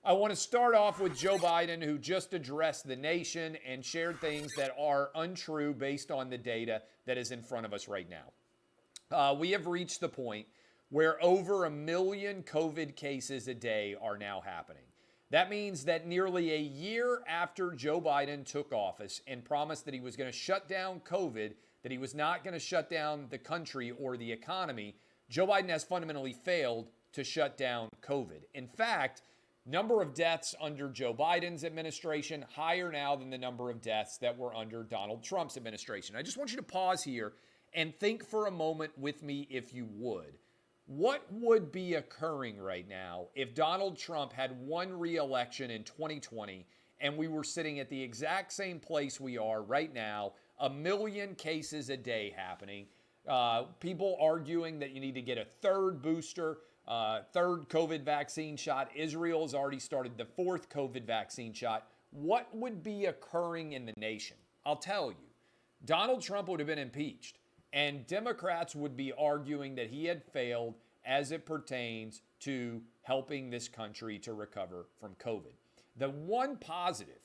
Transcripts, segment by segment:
I want to start off with Joe Biden, who just addressed the nation and shared things that are untrue based on the data that is in front of us right now. We have reached the point where over 1 million COVID cases a day are now happening. That means that nearly a year after Joe Biden took office and promised that he was going to shut down COVID, that he was not going to shut down the country or the economy, Joe Biden has fundamentally failed to shut down COVID. In fact, number of deaths under Joe Biden's administration higher now than the number of deaths that were under Donald Trump's administration. I just want you to pause here and think for a moment with me, if you would. What would be occurring right now if Donald Trump had won re-election in 2020 and we were sitting at the exact same place we are right now, 1 million cases a day happening, people arguing that you need to get a third booster, third COVID vaccine shot. Israel has already started the fourth COVID vaccine shot. What would be occurring in the nation? I'll tell you, Donald Trump would have been impeached, and Democrats would be arguing that he had failed as it pertains to helping this country to recover from COVID. The one positive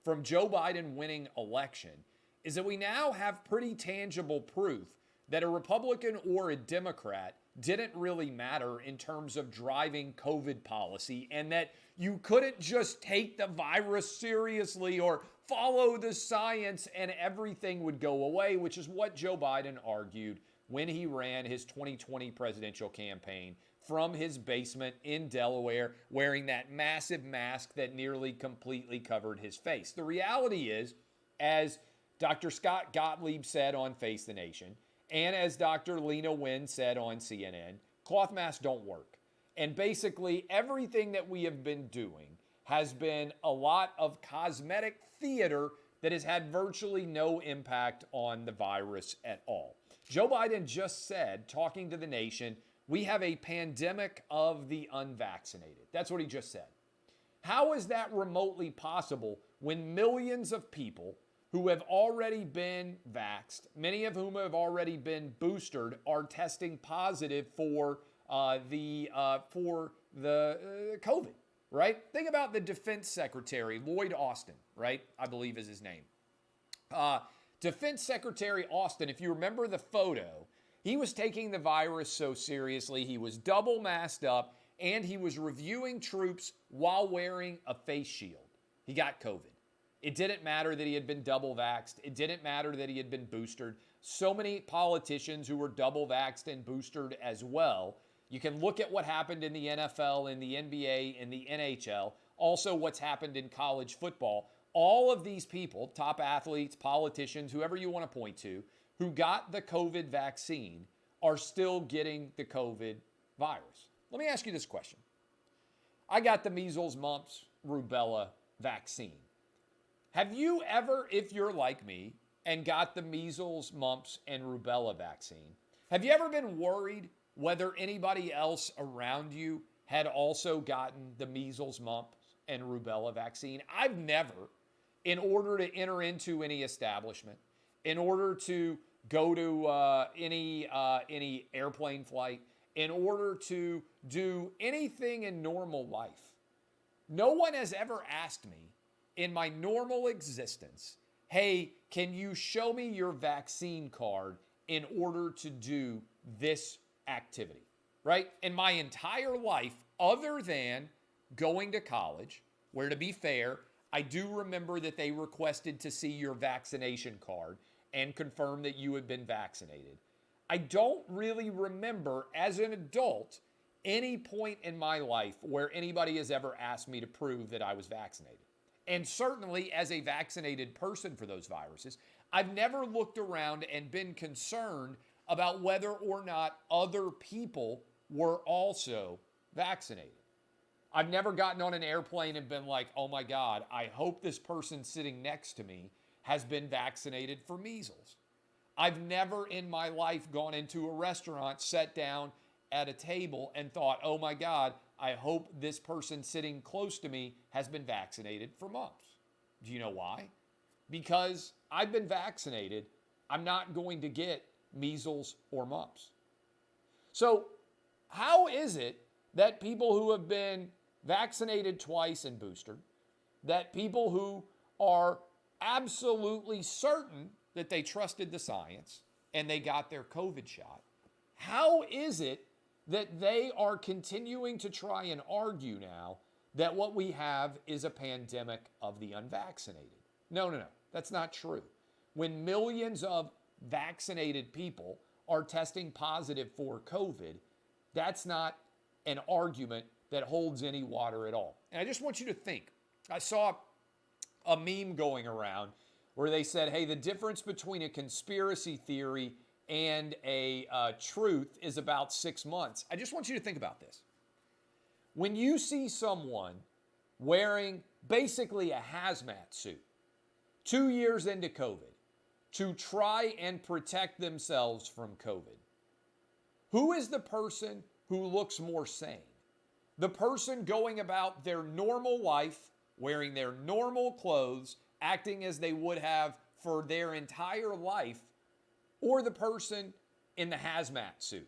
from Joe Biden winning election is that we now have pretty tangible proof that a Republican or a Democrat didn't really matter in terms of driving COVID policy, and that you couldn't just take the virus seriously or follow the science and everything would go away, which is what Joe Biden argued when he ran his 2020 presidential campaign from his basement in Delaware, wearing that massive mask that nearly completely covered his face. The reality is, as Dr. Scott Gottlieb said on Face the Nation, and as Dr. Lena Wynn said on CNN, cloth masks don't work. And basically everything that we have been doing has been a lot of cosmetic theater that has had virtually no impact on the virus at all. Joe Biden just said, talking to the nation, we have a pandemic of the unvaccinated. That's what he just said. How is that remotely possible when millions of people who have already been vaxxed, many of whom have already been boosted, are testing positive for the COVID, right? Think about the Defense Secretary, Lloyd Austin, right? I believe is his name. Defense Secretary Austin, if you remember the photo, he was taking the virus so seriously, he was double masked up, and he was reviewing troops while wearing a face shield. He got COVID. It didn't matter that he had been double vaxxed. It didn't matter that he had been boosted. So many politicians who were double vaxxed and boosted as well. You can look at what happened in the NFL, in the NBA, in the NHL, also what's happened in college football. All of these people, top athletes, politicians, whoever you want to point to, who got the COVID vaccine are still getting the COVID virus. Let me ask you this question. I got the measles, mumps, rubella vaccine. Have you ever, if you're like me and got the measles, mumps, and rubella vaccine, have you ever been worried whether anybody else around you had also gotten the measles, mumps, and rubella vaccine? I've never, in order to enter into any establishment, in order to go to any airplane flight, in order to do anything in normal life, no one has ever asked me in my normal existence, hey, can you show me your vaccine card in order to do this activity, right? In my entire life, other than going to college, where to be fair, I do remember that they requested to see your vaccination card and confirm that you had been vaccinated. I don't really remember as an adult any point in my life where anybody has ever asked me to prove that I was vaccinated. And certainly as a vaccinated person for those viruses, I've never looked around and been concerned about whether or not other people were also vaccinated. I've never gotten on an airplane and been like, oh my God, I hope this person sitting next to me has been vaccinated for measles. I've never in my life gone into a restaurant, sat down at a table and thought, oh my God, I hope this person sitting close to me has been vaccinated for mumps. Do you know why? Because I've been vaccinated. I'm not going to get measles or mumps. So how is it that people who have been vaccinated twice and boosted, that people who are absolutely certain that they trusted the science and they got their COVID shot, how is it that they are continuing to try and argue now that what we have is a pandemic of the unvaccinated? No, that's not true. When millions of vaccinated people are testing positive for COVID, that's not an argument that holds any water at all. And I just want you to think. I saw a meme going around where they said, hey, the difference between a conspiracy theory and a truth is about 6 months. I just want you to think about this. When you see someone wearing basically a hazmat suit 2 years into COVID to try and protect themselves from COVID, who is the person who looks more sane? The person going about their normal life, wearing their normal clothes, acting as they would have for their entire life, or the person in the hazmat suit,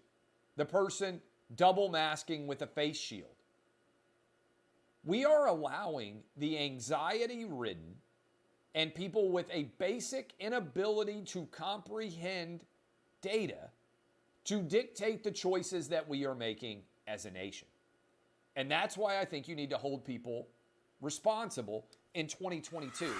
the person double masking with a face shield? We are allowing the anxiety-ridden and people with a basic inability to comprehend data to dictate the choices that we are making as a nation. And that's why I think you need to hold people responsible in 2022.